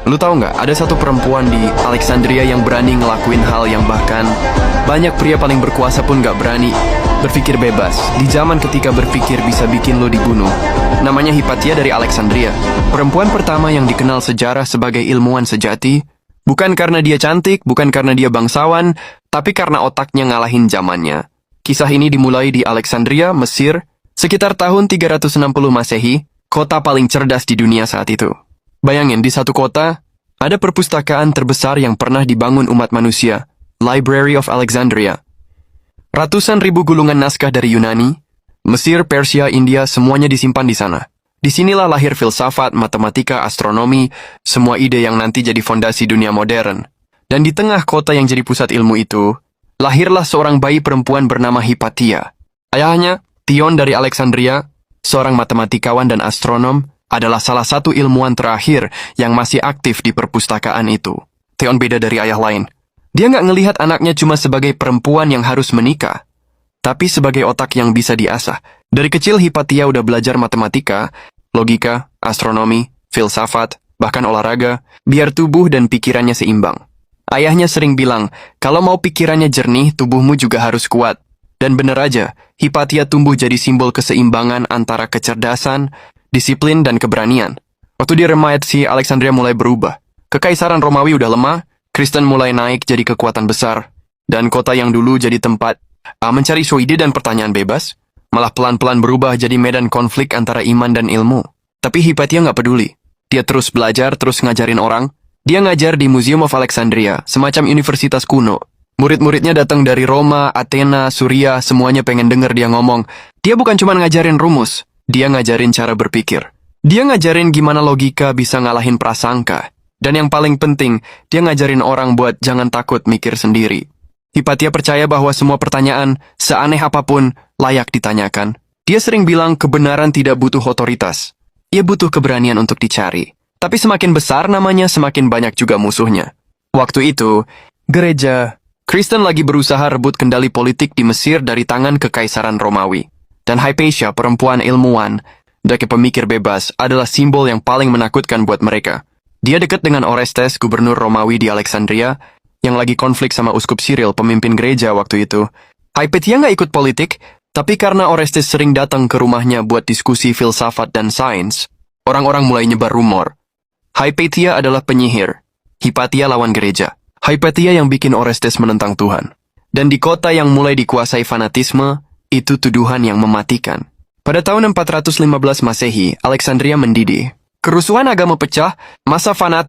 Lu tahu nggak, ada satu perempuan di Alexandria yang berani ngelakuin hal yang bahkan banyak pria paling berkuasa pun nggak berani. Berpikir bebas, di zaman ketika berpikir bisa bikin lo dibunuh. Namanya Hypatia dari Alexandria. Perempuan pertama yang dikenal sejarah sebagai ilmuwan sejati, bukan karena dia cantik, bukan karena dia bangsawan, tapi karena otaknya ngalahin zamannya. Kisah ini dimulai di Alexandria, Mesir, sekitar tahun 360 Masehi, kota paling cerdas di dunia saat itu. Bayangin, di satu kota, ada perpustakaan terbesar yang pernah dibangun umat manusia, Library of Alexandria. Ratusan ribu gulungan naskah dari Yunani, Mesir, Persia, India, semuanya disimpan di sana. Disinilah lahir filsafat, matematika, astronomi, semua ide yang nanti jadi fondasi dunia modern. Dan di tengah kota yang jadi pusat ilmu itu, lahirlah seorang bayi perempuan bernama Hypatia. Ayahnya, Theon dari Alexandria, seorang matematikawan dan astronom, adalah salah satu ilmuwan terakhir yang masih aktif di perpustakaan itu. Theon beda dari ayah lain. Dia nggak ngelihat anaknya cuma sebagai perempuan yang harus menikah, tapi sebagai otak yang bisa diasah. Dari kecil Hypatia udah belajar matematika, logika, astronomi, filsafat, bahkan olahraga, biar tubuh dan pikirannya seimbang. Ayahnya sering bilang, kalau mau pikirannya jernih, tubuhmu juga harus kuat. Dan bener aja, Hypatia tumbuh jadi simbol keseimbangan antara kecerdasan, disiplin, dan keberanian. Waktu dia remaja, Alexandria mulai berubah. Kekaisaran Romawi udah lemah, Kristen mulai naik jadi kekuatan besar, dan kota yang dulu jadi tempat mencari ide dan pertanyaan bebas, malah pelan-pelan berubah jadi medan konflik antara iman dan ilmu. Tapi Hypatia nggak peduli. Dia terus belajar, terus ngajarin orang. Dia ngajar di Museum of Alexandria, semacam universitas kuno. Murid-muridnya datang dari Roma, Athena, Suria, semuanya pengen denger dia ngomong. Dia bukan cuma ngajarin rumus, dia ngajarin cara berpikir. Dia ngajarin gimana logika bisa ngalahin prasangka. Dan yang paling penting, dia ngajarin orang buat jangan takut mikir sendiri. Hypatia percaya bahwa semua pertanyaan, seaneh apapun, layak ditanyakan. Dia sering bilang kebenaran tidak butuh otoritas. Ia butuh keberanian untuk dicari. Tapi semakin besar namanya, semakin banyak juga musuhnya. Waktu itu, gereja Kristen lagi berusaha rebut kendali politik di Mesir dari tangan Kekaisaran Romawi. Dan Hypatia, perempuan ilmuwan, dan pemikir bebas, adalah simbol yang paling menakutkan buat mereka. Dia dekat dengan Orestes, gubernur Romawi di Alexandria, yang lagi konflik sama Uskup Cyril, pemimpin gereja waktu itu. Hypatia nggak ikut politik, tapi karena Orestes sering datang ke rumahnya buat diskusi filsafat dan sains, orang-orang mulai nyebar rumor. Hypatia adalah penyihir. Hypatia lawan gereja. Hypatia yang bikin Orestes menentang Tuhan. Dan di kota yang mulai dikuasai fanatisme, itu tuduhan yang mematikan. Pada tahun 415 Masehi, Alexandria mendidih. Kerusuhan agama pecah, masa fanatik